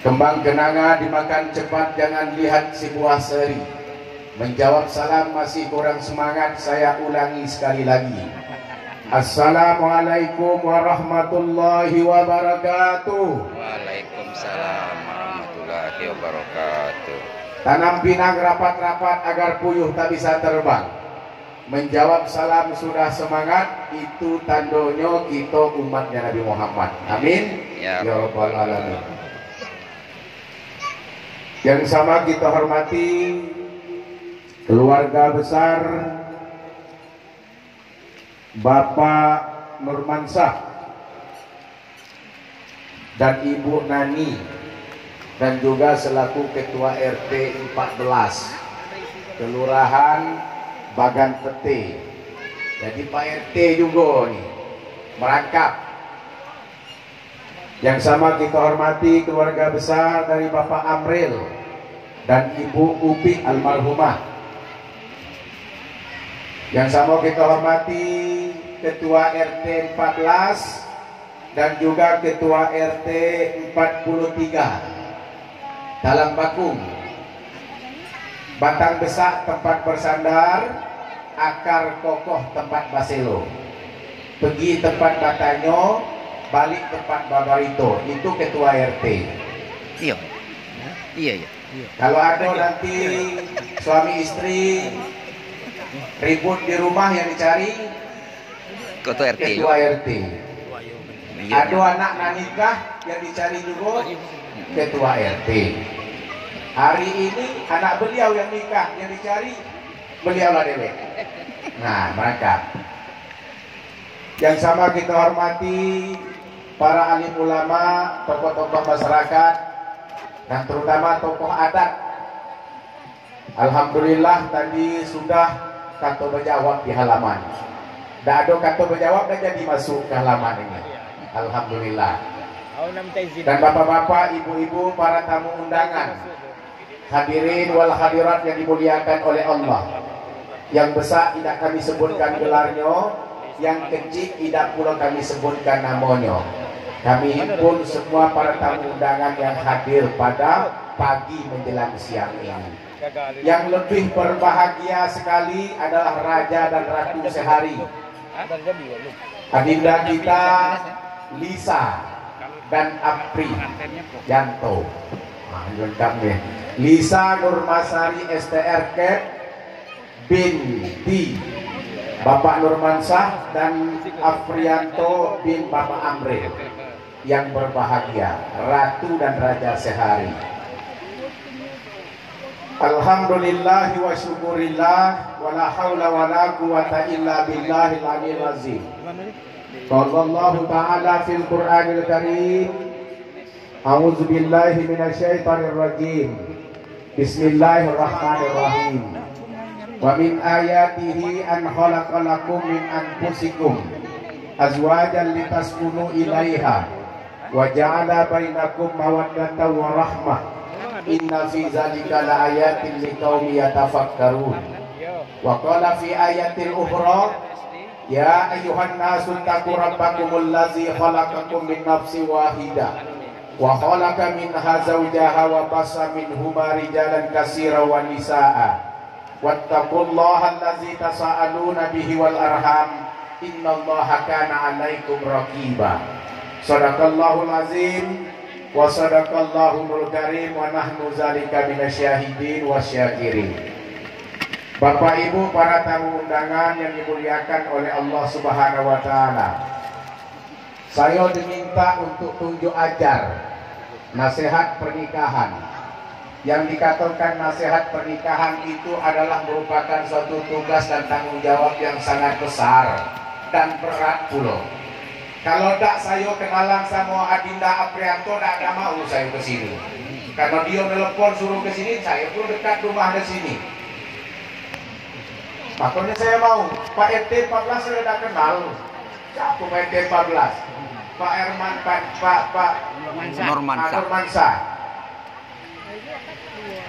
Kembang kenanga dimakan cepat, jangan lihat si buah seri. Menjawab salam masih kurang semangat, saya ulangi sekali lagi. Assalamualaikum warahmatullahi wabarakatuh. Waalaikumsalam warahmatullahi wabarakatuh. Tanam pinang rapat-rapat agar puyuh tak bisa terbang. Menjawab salam sudah semangat, itu tandonyo kita umatnya Nabi Muhammad. Amin ya rabbal alamin. Yang sama kita hormati keluarga besar Bapak Nurmansah dan Ibu Nani, dan juga selaku Ketua RT 14 Kelurahan Bagan Pete. Jadi Pak RT juga nih merangkap. Yang sama kita hormati keluarga besar dari Bapak Amril dan Ibu Upi almarhumah. Yang sama kita hormati Ketua RT 14 dan juga Ketua RT 43 Dalam Bakung. Batang besak tempat bersandar, akar kokoh tempat baselo. Pergi tempat batanyo, balik tempat babarito. Itu Ketua RT. Iya. Kalau ada nanti suami istri ribut di rumah, yang dicari Ketua RT. Ketua RT. Ada anak nanikah, yang dicari juga Ketua RT. Hari ini anak beliau yang nikah, yang dicari beliau lah dewe. Nah, mereka. Yang sama kita hormati para alim ulama, tokoh-tokoh masyarakat, dan terutama tokoh adat. Alhamdulillah tadi sudah kata berjawab di halaman. Dah ada kata berjawab, dah jadi masuk ke halaman ini. Alhamdulillah. Dan bapak-bapak, ibu-ibu, para tamu undangan, hadirin wal hadirat yang dimuliakan oleh Allah. Yang besar tidak kami sebutkan gelarnya, yang kecil tidak pula kami sebutkan namanya. Kami himpun semua para tamu undangan yang hadir pada pagi menjelang siang ini. Yang lebih berbahagia sekali adalah Raja dan Ratu sehari, adinda kita Lisa dan Apri Yanto. Lengkap nih. Lisa Nurmasari STR Cap binti Bapak Nurmansah dan Afrianto bin Bapak Amril. Yang berbahagia Ratu dan Raja sehari. Alhamdulillah wa syukurillah wa la hawla wa la quwata illa billahil aliyyil azim. Qallallahu ta'ala fil Qur'anil Karim. A'udzu billahi minasyaitonir rajim. Bismillahirrahmanirrahim. Wa min ayatihi an khalaqalakum min anfusikum azwajan litaskunu ilaiha wa ja'ala bainakum mawaddatan wa rahmah. Inna fi zalika laayatin liqaumin yatafakkarun. Wa qala fi ayatil ukhra ya ayyuhan nasu taqu rabbakumul ladzi khalaqakum min nafsin wahidah wa khalaqa minha zawjaha wa bassa minhuma rijalan katsiran wa nisaa'a wattaqullaha allazi tasaaluna bihi wal arham innallaha kana 'alaikum raqiba. Shadaqallahul azim wa sadaqallahul karim wa nahnu zalika minasyahidin wasyakirin. Bapak Ibu para tamu undangan yang dimuliakan oleh Allah Subhanahu wa taala. Saya diminta untuk tunjuk ajar nasihat pernikahan. Yang dikatakan nasihat pernikahan itu adalah merupakan suatu tugas dan tanggung jawab yang sangat besar dan berat pula. Kalau tak saya kenalan sama Adinda Aprianto, tak ada mau saya ke sini. Karena dia telepon suruh ke sini, saya pun dekat rumah ke sini. Makanya saya mau. Pak RT 14 saya dah kenal. Siapa Pak RT 14? Pak Herman, Pak Nurmansah.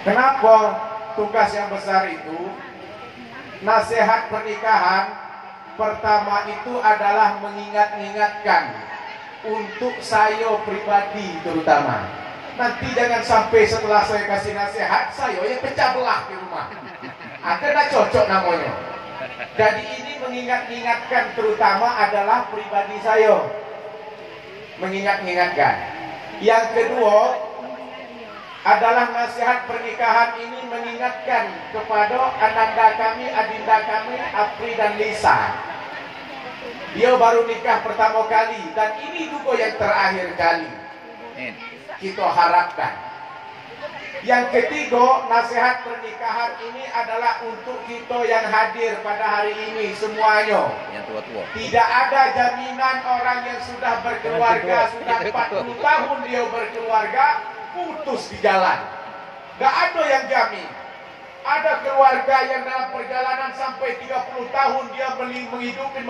Kenapa tugas yang besar itu? Nasihat pernikahan pertama itu adalah mengingat-ingatkan untuk saya pribadi terutama. Nanti jangan sampai setelah saya kasih nasihat, saya yang pecah belah di rumah. Tidak cocok namanya. Jadi ini mengingatkan terutama adalah pribadi saya. Mengingatkan. Yang kedua adalah nasihat pernikahan ini mengingatkan kepada ananda kami, adinda kami, Apri dan Lisa. Dia baru nikah pertama kali dan ini juga yang terakhir kali. Kita harapkan. Yang ketiga, nasihat pernikahan ini adalah untuk kita yang hadir pada hari ini semuanya. Yang tua-tua. Tidak ada jaminan orang yang sudah berkeluarga, sudah 40 tahun dia berkeluarga, putus di jalan. Gak ada yang jamin. Ada keluarga yang dalam perjalanan sampai 30 tahun dia menghidupi,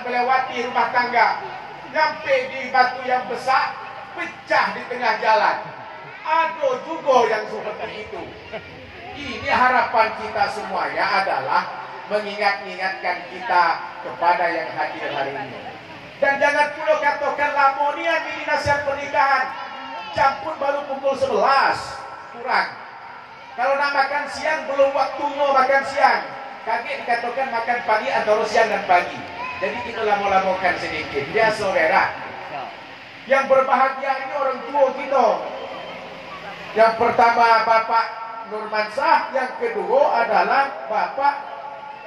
melewati rumah tangga. Sampai di batu yang besar, pecah di tengah jalan. Ada juga yang seperti itu. Ini harapan kita semuanya adalah mengingatkan kita kepada yang hadir hari ini. Dan jangan pula katakan lamonian di nasihat pernikahan. Jam pun baru pukul 11 kurang. Kalau nak makan siang belum waktunya makan siang. Kaget dikatakan makan pagi antara siang dan pagi. Jadi kita lama-lamakan sedikit. Biar saudara. Yang berbahagia ini orang tua kita. Yang pertama Bapak Nurmansyah, yang kedua adalah Bapak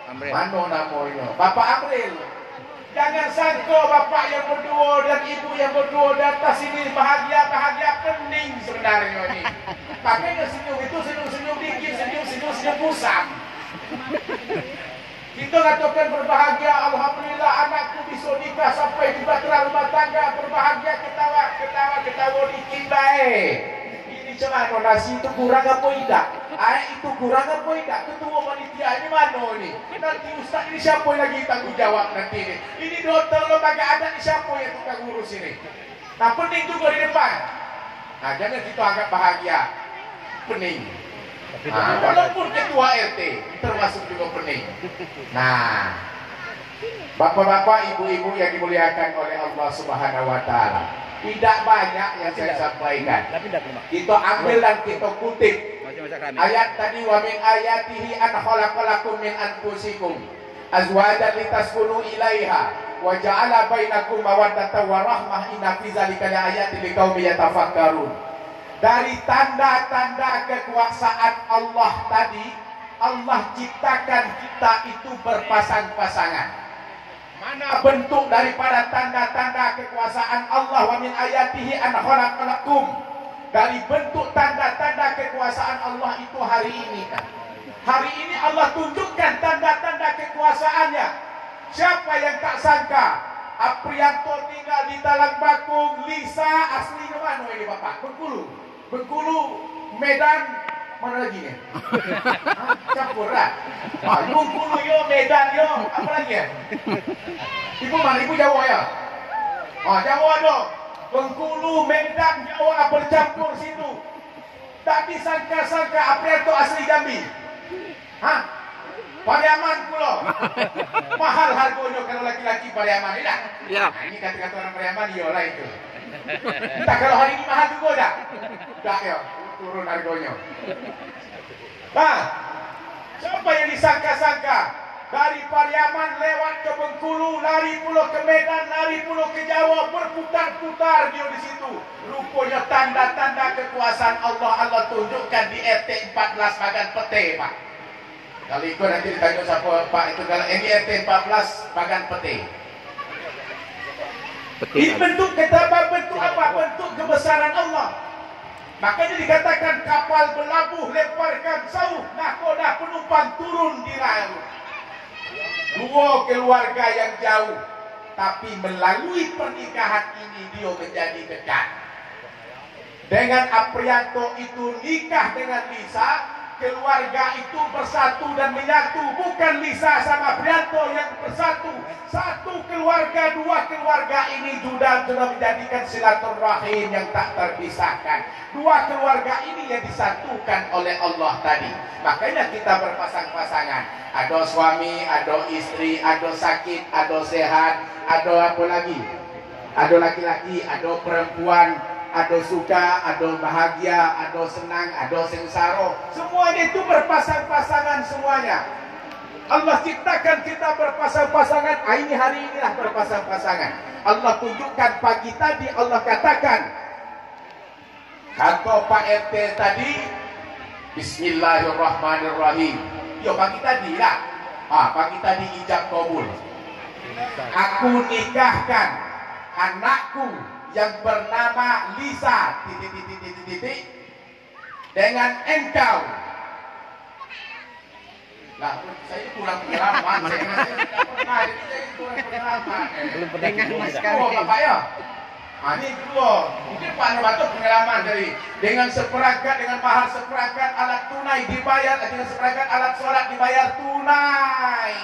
Amril. Mana namanya? Bapak Amril. Jangan sangka bapak yang berdua dan ibu yang berdua di atas ini bahagia pening sebenarnya ini. Makanya senyum itu senyum dikit, senyum pusat. Kita katakan berbahagia, alhamdulillah anakku bisa nikah sampai di bahtera rumah tangga, berbahagia, ketawa dikit baik. Ini cuma nasi itu kurang apa tidak? Air itu kurang apa tidak? Ketua panitia ini mana ini? Nanti ustaz ini siapa yang lagi tanggung jawab nanti ini? Ini dokter lembaga adat ini siapa yang tukang urus ini? Nah pening juga di depan. Nah jangan kita anggap bahagia, pening. Nah, walaupun ketua RT termasuk juga pening. Nah, bapak-bapak, ibu-ibu yang dimuliakan oleh Allah Subhanahu Wa Taala, tidak banyak yang saya sampaikan. Kita ambil dan kita kutip. Ayat tadi, wa min ayatihi an khalaqalakum min anfusikum azwajan litaskunu ilaiha wa ja'ala bainakum mawaddatan wa rahmah inna fi dzalika laayatin liqaumin yatafakkarun. Dari tanda-tanda kekuasaan Allah tadi, Allah ciptakan kita itu berpasang-pasangan. Mana bentuk daripada tanda-tanda kekuasaan Allah? Wa min ayatihi an khalaqalakum. Dari bentuk tanda-tanda kekuasaan Allah itu hari ini kan. Hari ini Allah tunjukkan tanda-tanda kekuasaannya. Siapa yang tak sangka Aprianto tinggal di Talang Bakung, Lisa asli mana ini Bapak? Bengkulu, Medan, mana lagi ya? Campur lah. Bengkulu yo, Medan yo, apa lagi ya? Ibu mana? Ibu Jawa ya? Jawa dong. Bengkulu, Medan, Jawa bercampur situ. Tak disangka-sangka Aprianto asli Jambi. Pariaman pula. Mahal harganya kalau laki-laki Pariaman, tidak? Ya. Nah, ini kata-kata orang Pariaman, iyalah itu. Entah kalau hari ini mahal juga dah. Dah ya, turun harganya. Nah, siapa yang disangka-sangka dari Pariaman lewat ke Bengkulu, lari pula ke Medan, lari pula ke Jawa, berputar-putar dia di situ. Rupanya tanda-tanda kekuasaan Allah tunjukkan di RT 14 Bagan Pete, Pak. Kalau ikut nanti ditanya siapa Pak itu, kalau ini RT 14 Bagan Pete. Ini bentuk apa? Bentuk kebesaran Allah. Makanya dikatakan kapal berlabuh, lemparkan sauh, nahkoda penumpang turun di laut. Dua keluarga yang jauh, tapi melalui pernikahan ini dia menjadi dekat. Dengan Aprianto itu nikah dengan Lisa, keluarga itu bersatu dan menyatu. Bukan Lisa sama Aprianto yang bersatu. Satu keluarga, dua keluarga ini sudah menjadikan silaturahim yang tak terpisahkan. Dua keluarga ini yang disatukan oleh Allah tadi. Makanya kita berpasang-pasangan. Ada suami, ada istri, ada sakit, ada sehat, ada apa lagi? Ada laki-laki, ada perempuan, ada suka, ada bahagia, ada senang, ada sengsara. Semuanya itu berpasang-pasangan semuanya. Allah ciptakan kita berpasang-pasangan. Ini hari inilah berpasang-pasangan. Allah tunjukkan pagi tadi, Allah katakan, kata Pak RT tadi, Bismillahirrahmanirrahim. Yo pagi tadi lah. Pagi tadi ijab kabul. Aku nikahkan anakku yang bernama Lisa dengan engkau. Lah, saya kurang pengalaman. Saya tidak pernah, jadi saya kurang pengalaman. Belum pernah ketemu sekali. Oh, Bapak ya. Ini kedua. Mungkin Pak Novato pengalaman dari dengan seperangkat, dengan mahar seperangkat alat tunai dibayar, dengan seperangkat alat sholat dibayar tunai.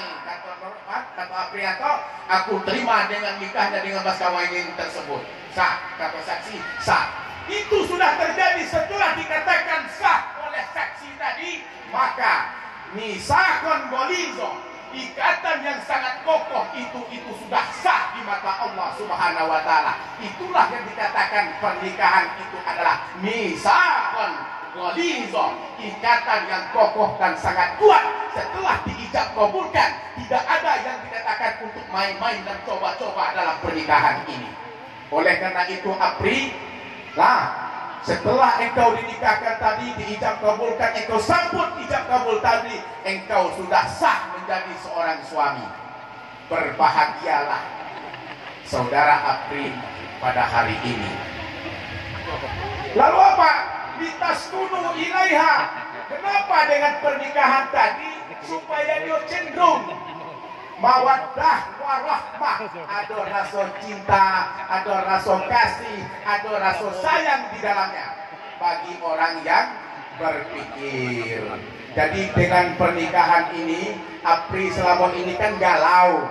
Kata Aprianto, aku terima dengan nikahnya dengan mas kawin tersebut. Sah, kata saksi, sah. Itu sudah terjadi setelah dikatakan sah oleh saksi tadi, maka misakon golizo, ikatan yang sangat kokoh itu sudah sah di mata Allah Subhanahu wa taala. Itulah yang dikatakan pernikahan itu adalah misakon golizo, ikatan yang kokoh dan sangat kuat. Setelah diijab kabulkan, tidak ada yang dikatakan untuk main-main dan coba-coba dalam pernikahan ini. Oleh karena itu Apri, setelah engkau dinikahkan tadi, diijab kabulkan, engkau sambut ijab kabul tadi, engkau sudah sah menjadi seorang suami. Berbahagialah saudara Apri pada hari ini. Lalu apa? Litaskunu ilaiha. Kenapa dengan pernikahan tadi? Supaya dia cenderung mawaddah warahmah, ada rasa cinta, ada rasa kasih, ada rasa sayang di dalamnya bagi orang yang berpikir. Jadi dengan pernikahan ini, Apri selama ini kan galau,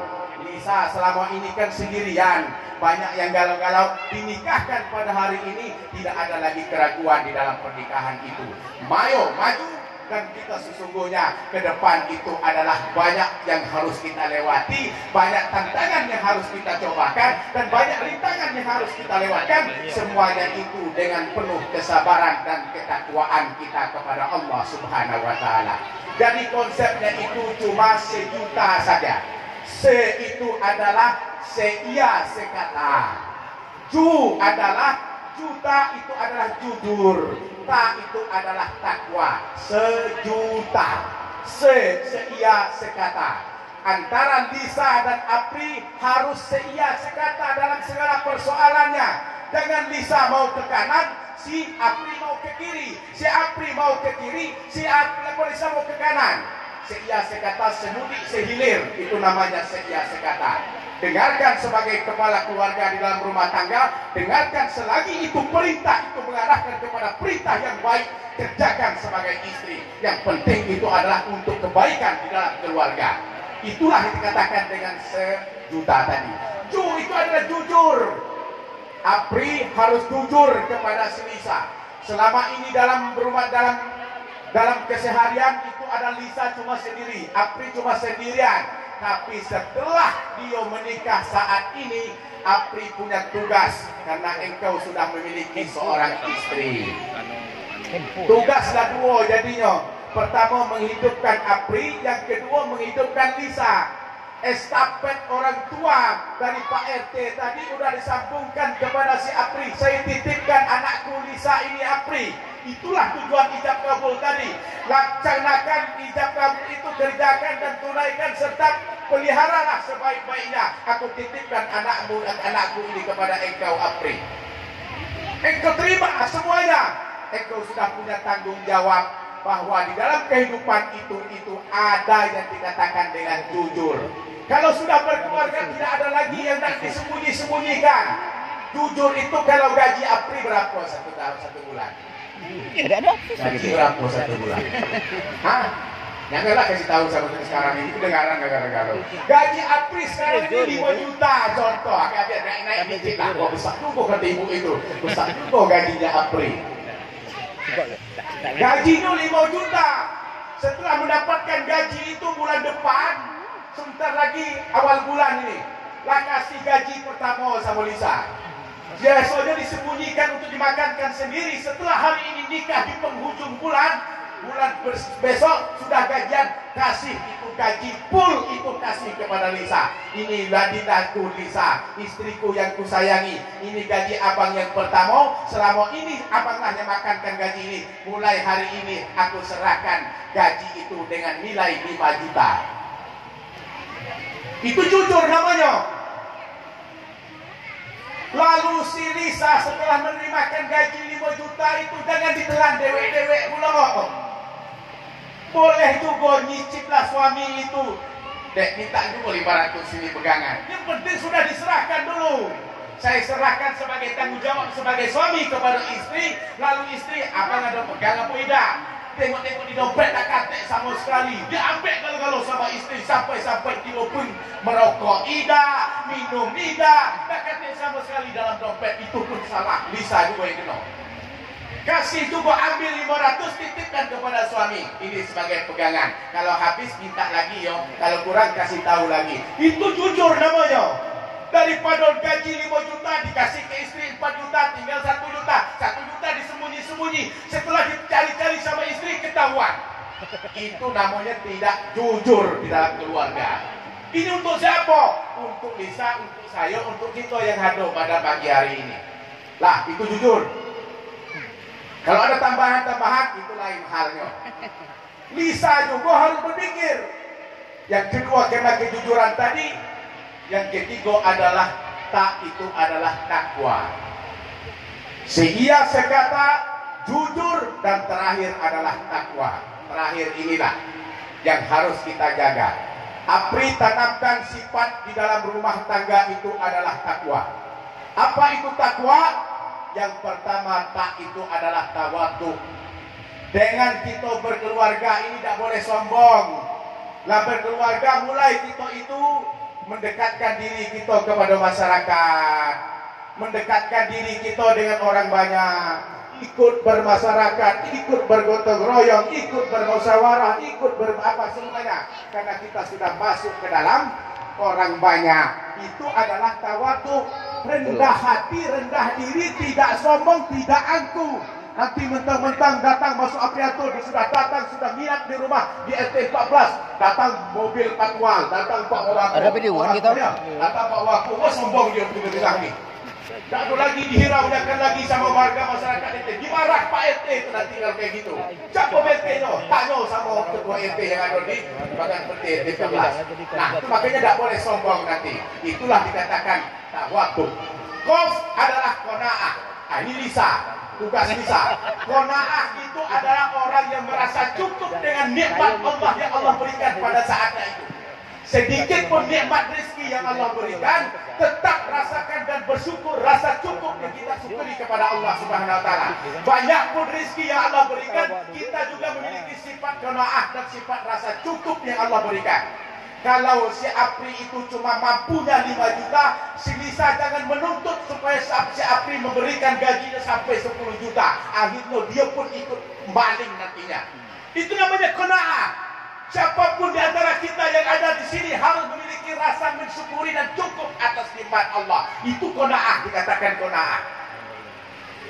Lisa selama ini kan sendirian, banyak yang galau-galau. Dinikahkan pada hari ini, tidak ada lagi keraguan di dalam pernikahan itu. Maju dan kita sesungguhnya ke depan itu adalah banyak yang harus kita lewati, banyak tantangan yang harus kita cobakan, dan banyak rintangan yang harus kita lewatkan. Semuanya itu dengan penuh kesabaran dan ketakwaan kita kepada Allah Subhanahu wa taala. Jadi konsepnya itu cuma sejuta saja. Se itu adalah seia sekata. Ju adalah juta, itu adalah jujur. Ta itu adalah takwa. Sejuta. Seia sekata. Antara Lisa dan Apri harus seia sekata dalam segala persoalannya. Jangan Lisa mau ke kanan, si Apri mau ke kiri. Si Apri mau ke kiri, si Lisa mau ke kanan. Seia sekata, semudi sehilir, itu namanya seia sekata. Dengarkan sebagai kepala keluarga di dalam rumah tangga, dengarkan selagi itu perintah, itu mengarahkan kepada perintah yang baik, kerjakan sebagai istri. Yang penting itu adalah untuk kebaikan di dalam keluarga. Itulah yang dikatakan dengan sejuta tadi. Ju itu adalah jujur. Apri harus jujur kepada si Lisa. Selama ini dalam rumah, dalam keseharian itu ada Lisa cuma sendiri, Apri cuma sendirian. Tapi setelah dia menikah saat ini, Apri punya tugas karena engkau sudah memiliki seorang istri. Tugaslah dua jadinya. Pertama menghidupkan Apri, yang kedua menghidupkan Lisa. Estafet orang tua dari Pak RT tadi sudah disambungkan kepada si Apri. Saya titipkan anakku Lisa ini Apri. Itulah tujuan ijab kabul tadi. Laksanakan ijab kabul itu, kerjakan dan tunaikan serta peliharalah sebaik-baiknya. Aku titipkan anakku ini kepada engkau Apri. Engkau terima semuanya. Engkau sudah punya tanggung jawab bahwa di dalam kehidupan itu ada yang dikatakan dengan jujur. Kalau sudah berkeluarga tidak ada lagi yang nak disembunyi-sembunyikan. Jujur itu kalau gaji Apri berapa satu bulan? Tidak ada. Gaji berapa satu bulan? Hah? Janganlah kasih tahu sama sekarang ini, kedengaran gara-gara. Gaji Apri sekarang ini 5 juta contoh. Agak naik dikit lah. Kok besar juga kata ibu itu. Besar juga gajinya Apri. Gajinya 5 juta. Setelah mendapatkan gaji itu bulan depan, sebentar lagi awal bulan ini, lah kasih gaji pertama sama Lisa. Biasanya disembunyikan untuk dimakankan sendiri. Setelah hari ini nikah di penghujung bulan besok sudah gajian, kasih itu gaji full, itu kasih kepada Lisa. Ini ladinaku Lisa, istriku yang kusayangi. Ini gaji abang yang pertama. Selama ini abanglah yang makankan gaji ini. Mulai hari ini aku serahkan gaji itu dengan nilai 5 juta. Itu jujur namanya. Lalu si Lisa setelah menerimakan gaji 5 juta itu jangan ditelan dewek-dewek pula kok. Boleh juga nyiciplah suami itu. Dek minta dulu 500 sini pegangan. Yang penting sudah diserahkan dulu. Saya serahkan sebagai tanggung jawab sebagai suami kepada istri. Lalu istri apa ada pegangan apa tidak? Tengok-tengok di dompet tak katek sama sekali. Dia ambil kalau sama istri sampai-sampai dia pun merokok tidak, minum tidak, tak katek sama sekali dalam dompet. Itu pun salah. Lisa juga yang kena. Kasih juga ambil 500 titipkan kepada suami. Ini sebagai pegangan. Kalau habis minta lagi yo. Kalau kurang kasih tahu lagi. Itu jujur namanya. Daripada gaji 5 juta dikasih ke istri 4 juta, tinggal 1 juta. 1 juta disembunyi-sembunyi. Setelah dicari-cari sama istri ketahuan. Itu namanya tidak jujur di dalam keluarga. Ini untuk siapa? Untuk Lisa, untuk saya, untuk kita yang hadir pada pagi hari ini. Lah, itu jujur. Kalau ada tambahan-tambahan itu lain halnya. Lisa juga harus berpikir. Yang kedua karena kejujuran tadi. Yang ketiga adalah tak itu adalah takwa. Seia sekata jujur dan terakhir adalah takwa. Terakhir inilah yang harus kita jaga. Apri tanamkan sifat di dalam rumah tangga itu adalah takwa. Apa itu takwa? Yang pertama tak itu adalah tawadu. Dengan kita berkeluarga ini tidak boleh sombong. Lah berkeluarga mulai kita itu mendekatkan diri kita kepada masyarakat, mendekatkan diri kita dengan orang banyak, ikut bermasyarakat, ikut bergotong royong, ikut bermusyawarah, ikut berapa semuanya. Karena kita sudah masuk ke dalam orang banyak. Itu adalah tawadu. Rendah hati, rendah diri, tidak sombong, tidak angkuh. Nanti mentang-mentang datang masuk apriatur, dia sudah datang, sudah minat di rumah di RT 14, datang mobil patwal, datang Pak Waku, ada videoan gitu, datang Pak Waku, sombong dia bilang nih. Tak ada lagi dihiraukan lagi sama warga masyarakat RT. Dimarah Pak RT itu nanti kalau kayak gitu. Siapa RT itu? Tanya sama ketua RT yang ada di bagian RT 13. Nah, itu makanya tidak boleh sombong nanti. Itulah dikatakan tawadu. Qaf adalah qanaah. Nah, ini Lisa. Tugas Lisa. Qanaah itu adalah orang yang merasa cukup dengan nikmat Allah yang Allah berikan pada saatnya itu. Sedikit pun nikmat rezeki yang Allah berikan, tetap rasakan dan bersyukur, rasa cukup yang kita syukuri kepada Allah Subhanahu wa taala. Banyak pun rezeki yang Allah berikan, kita juga memiliki sifat qanaah dan sifat rasa cukup yang Allah berikan. Kalau si Apri itu cuma mampunya 5 juta, si Lisa jangan menuntut supaya si Apri memberikan gajinya sampai 10 juta. Akhirnya dia pun ikut maling nantinya. Itu namanya qanaah. Siapapun di antara kita yang ada di sini harus memiliki rasa mensyukuri dan cukup atas nikmat Allah. Itu qanaah, dikatakan qanaah.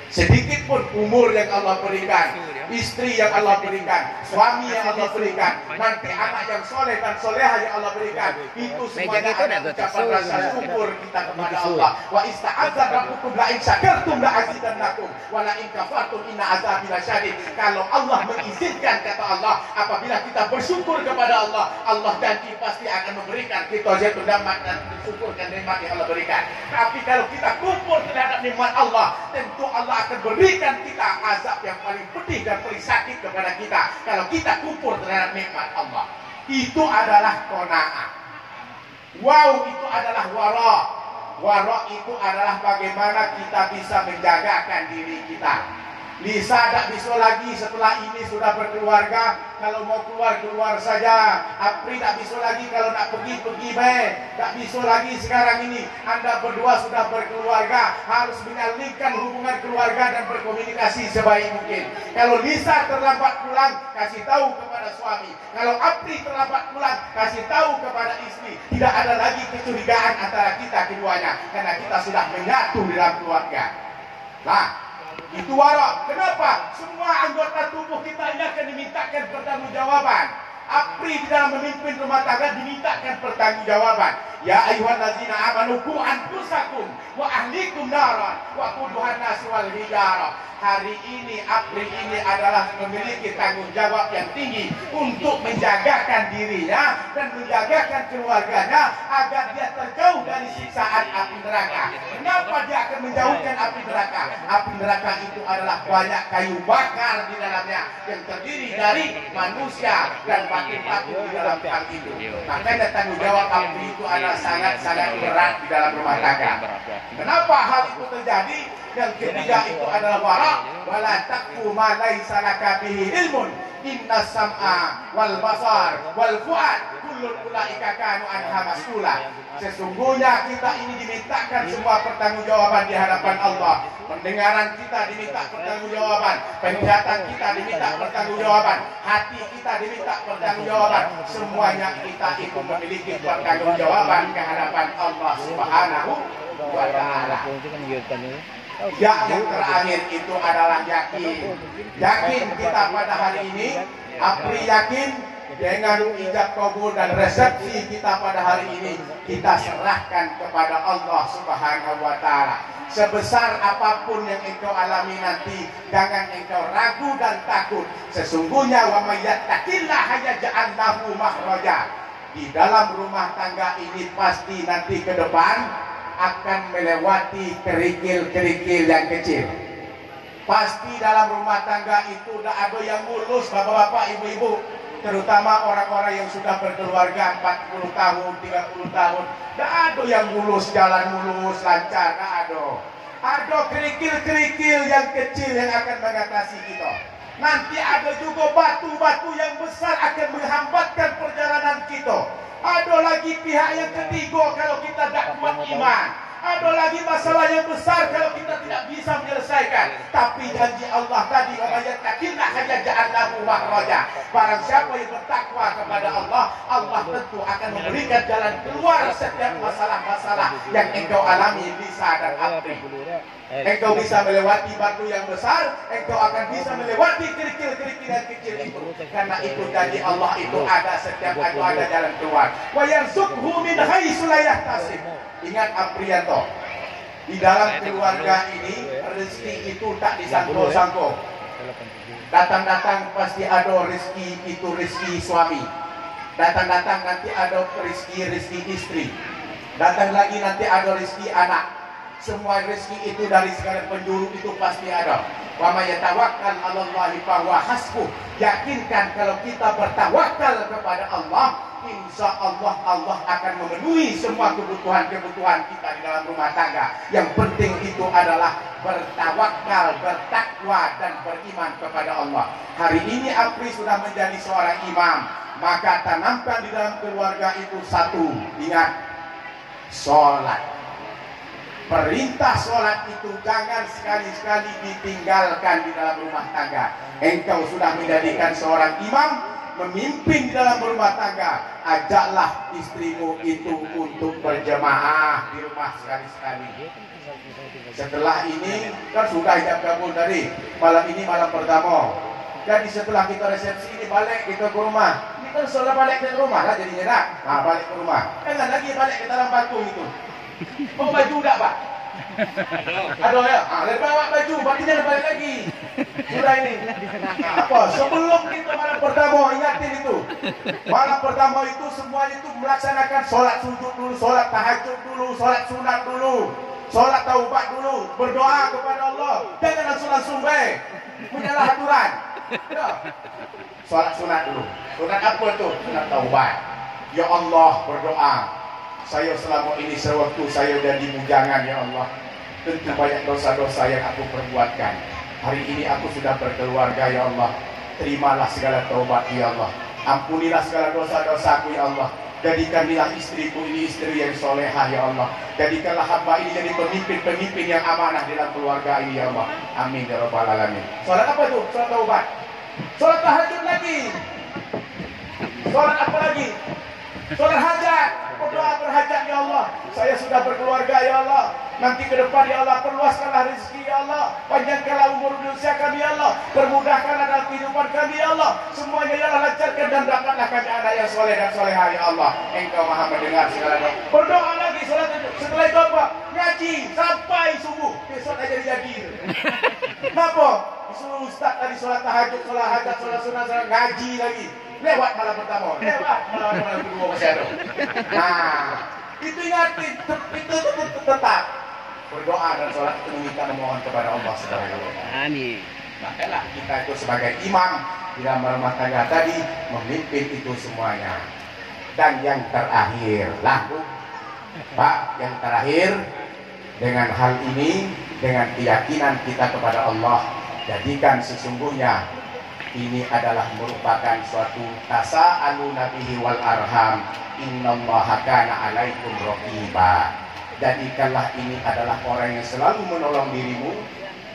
Sedikit pun umur yang Allah berikan, istri yang Allah berikan, suami yang Allah berikan, nanti anak yang soleh dan soleha yang Allah berikan, itu semuanya ada ucapan rasa syukur kita kepada Allah. Wa ista'adzan rabbukum la in syakartum la azidannakum wa la in kafartum inna azabi lasyadid. Kalau Allah mengizinkan, kata Allah, apabila kita bersyukur kepada Allah, Allah janji pasti akan memberikan kita jatuh nikmat dan bersyukurkan nikmat yang Allah berikan. Tapi kalau kita kufur terhadap nikmat Allah, tentu Allah akan berikan kita azab yang paling pedih dan paling sakit kepada kita kalau kita kufur terhadap nikmat Allah. Itu adalah qanaah. Wow, itu adalah wara. Wara itu adalah bagaimana kita bisa menjagakan diri kita. Lisa tak bisa lagi setelah ini sudah berkeluarga. Kalau mau keluar saja. Apri tak bisa lagi kalau nak pergi be. Tak bisa lagi sekarang ini. Anda berdua sudah berkeluarga, harus menyalurkan hubungan keluarga dan berkomunikasi sebaik mungkin. Kalau Lisa terlambat pulang, kasih tahu kepada suami. Kalau Apri terlambat pulang, kasih tahu kepada istri. Tidak ada lagi kecurigaan antara kita keduanya, karena kita sudah menyatu dalam keluarga. Nah, itu warak. Kenapa? Semua anggota tubuh kita ini akan dimintakan pertanggungjawaban. Apri di dalam memimpin rumah tangga dimintakan pertanggungjawaban. Ya ayyuhallazina amanu qu anfusakum wa ahlikum naran wa quduhan nas wal hijarah. Hari ini Apri ini adalah memiliki tanggung jawab yang tinggi untuk menjagakan dirinya dan menjagakan keluarganya agar dia terjauh dari siksaan api neraka. Kenapa dia akan menjauhkan api neraka? Api neraka itu adalah banyak kayu bakar di dalamnya yang terdiri dari manusia dan batu-batu di dalam hal itu. Makanya tanggung jawab Apri itu adalah sangat-sangat berat di dalam rumah tangga. Kenapa hal itu terjadi? Yang ketiga itu adalah warak. Wala taqfu ma laisa laka bihi ilmun. Inna sam'a wal basar wal fuad kullun ulaika kanu anha mas'ula. Sesungguhnya kita ini dimintakan semua pertanggungjawaban di hadapan Allah. Pendengaran kita diminta pertanggungjawaban, penglihatan kita diminta pertanggungjawaban, hati kita diminta pertanggungjawaban. Semuanya kita itu memiliki pertanggungjawaban ke hadapan Allah Subhanahu wa taala. Ya, yang terakhir itu adalah yakin. Yakin kita pada hari ini, Apri yakin dengan ijab kabul dan resepsi kita pada hari ini, kita serahkan kepada Allah Subhanahu wa taala. Sebesar apapun yang engkau alami nanti, jangan engkau ragu dan takut. Sesungguhnya wa may yattaqillaha yaj'al lahu makhraja. Di dalam rumah tangga ini pasti nanti ke depan akan melewati kerikil-kerikil yang kecil. Pasti dalam rumah tangga itu tidak ada yang mulus, bapak-bapak, ibu-ibu, terutama orang-orang yang sudah berkeluarga 40 tahun, 30 tahun. Tidak ada yang mulus, jalan mulus, lancar, tidak ada. Ada kerikil-kerikil yang kecil yang akan mengatasi kita. Nanti ada juga batu-batu yang besar akan menghambatkan perjalanan kita. Ada lagi pihak yang ketiga kalau kita tidak kuat iman. Ada lagi masalah yang besar kalau kita tidak bisa menyelesaikan. Tapi janji Allah tadi, wa yattaqillaha yaj'al lahu makhraja. Barang siapa yang bertakwa kepada Allah, Allah tentu akan memberikan jalan keluar setiap masalah-masalah yang engkau alami Lisa dan Apri. Engkau bisa melewati batu yang besar, engkau akan bisa melewati kerikil-kerikil yang kecil itu. Karena itu janji Allah itu ada, setiap ada jalan keluar. Wa yarzuqhu min haitsu la yahtasib. Ingat Aprianto, di dalam keluarga ini rezeki itu tak disangko-sangko. Datang-datang pasti ada rezeki itu, rezeki suami. Datang-datang nanti ada rezeki istri. Datang lagi nanti ada rezeki anak. Semua rezeki itu dari segala penjuru itu pasti ada. Wa may yatawakkal 'alallahi fahuwa hasbuh. Yakinkan kalau kita bertawakal kepada Allah, insya Allah Allah akan memenuhi semua kebutuhan-kebutuhan kita di dalam rumah tangga. Yang penting itu adalah bertawakal, bertakwa dan beriman kepada Allah. Hari ini Apri sudah menjadi seorang imam, maka tanamkan di dalam keluarga itu satu, ingat, sholat. Perintah sholat itu jangan sekali-sekali ditinggalkan di dalam rumah tangga. Engkau sudah menjadikan seorang imam, memimpin di dalam rumah tangga, ajaklah istrimu itu untuk berjemaah di rumah sekali-sekali. Setelah ini kan sudah ijab kabul tadi, malam ini malam pertama. Jadi setelah kita resepsi ini balik kita ke rumah. Ini kan sholat balik ke rumah lah jadinya nak. Nah, balik ke rumah. Jangan lagi balik ke dalam batu itu. Mau baju tak Pak? Aduh ya, dari bawa baju, berarti jangan balik lagi. Sudah ini. Apa? Sebelum kita malam pertama, ingatin itu. Malam pertama itu semuanya itu melaksanakan sholat sujud dulu, sholat tahajud dulu, sholat sunat dulu, sholat taubat dulu, berdoa kepada Allah. Jangan langsung baik. Punyalah aturan. Ya. Sholat sunat dulu. Sunat apa tuh? Sunat taubat. Ya Allah, berdoa. Saya selama ini sewaktu saya jadi bujangan, ya Allah, tentu banyak dosa-dosa yang aku perbuatkan. Hari ini aku sudah berkeluarga ya Allah. Terimalah segala taubat ya Allah. Ampunilah segala dosa-dosaku ya Allah. Jadikanlah istriku ini istri yang solehah ya Allah. Jadikanlah hamba ini jadi pemimpin-pemimpin yang amanah dalam keluarga ini ya Allah. Amin ya rabbal alamin. Salat apa tuh? Salat taubat. Salat tahajud lagi. Salat apa lagi? Salat hajat. Berdoa berhajat ya Allah. Saya sudah berkeluarga ya Allah. Nanti ke depan ya Allah, perluaskanlah rezeki ya Allah, panjangkanlah umur usia kami ya Allah, permudahkanlah dalam kehidupan kami ya Allah, semuanya ya Allah lancarkan dan dapatlah kami anak yang soleh dan soleha ya Allah. Engkau maha mendengar segala doa. Berdoa lagi setelah itu apa? Ngaji sampai subuh, besok aja jadi. Kenapa? Disuruh ustaz tadi sholat tahajud, sholat hajat, sholat sunnah, sholat ngaji lagi. Lewat malam pertama, lewat malam kedua masih ada. Nah, itu ingatin, itu tetap berdoa dan sholat itu meminta memohon kepada Allah Subhanahu wa Ta'ala. Amin. Makanya kita itu sebagai imam di dalam rumah tangga tadi memimpin itu semuanya. Dan yang terakhir lah, Pak, yang terakhir dengan hal ini, dengan keyakinan kita kepada Allah, jadikan sesungguhnya ini adalah merupakan suatu tasa'alu nabihi wal arham. Innallaha kana alaikum raqiba. Jadikanlah ini adalah orang yang selalu menolong dirimu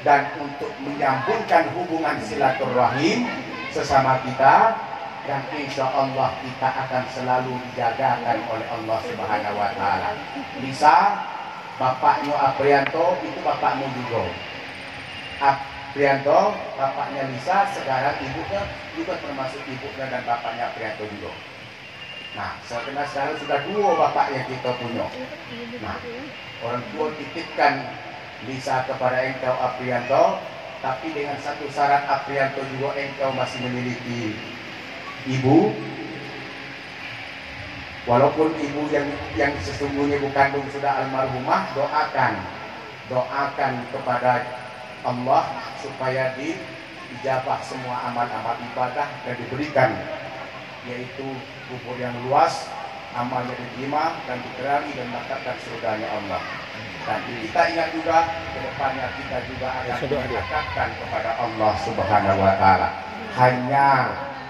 dan untuk menyambungkan hubungan silaturahim sesama kita, dan insya Allah kita akan selalu dijagakan oleh Allah Subhanahu wa Ta'ala. Bisa bapaknya Aprianto itu bapakmu juga. Aprianto bapaknya Lisa, sekarang ibunya juga termasuk ibunya dan bapaknya Aprianto juga. Nah, sekarang sudah dua bapak yang kita punya. Nah, orang tua titipkan Lisa kepada engkau Aprianto, tapi dengan satu syarat, Aprianto juga engkau masih memiliki ibu. Walaupun ibu yang sesungguhnya ibu kandung sudah almarhumah, doakan kepada Allah supaya dijabah semua amal-amal ibadah dan diberikan, yaitu kubur yang luas, amalnya diterima dan diterima dan mendapatkan surganya Allah. Dan kita ingat juga kedepannya kita juga akan mendekatkan kepada Allah Subhanahu wa Ta'ala. Hanya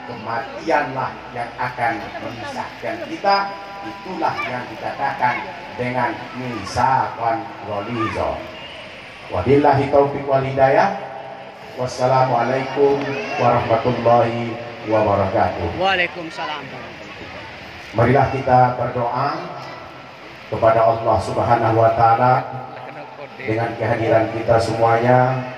kematianlah yang akan memisahkan kita. Itulah yang dikatakan dengan misaqan ghaliza. Wabillahi taufiq wal hidayah. Wassalamualaikum warahmatullahi wabarakatuh. Waalaikumsalam. Marilah kita berdoa kepada Allah Subhanahu wa Ta'ala dengan kehadiran kita semuanya.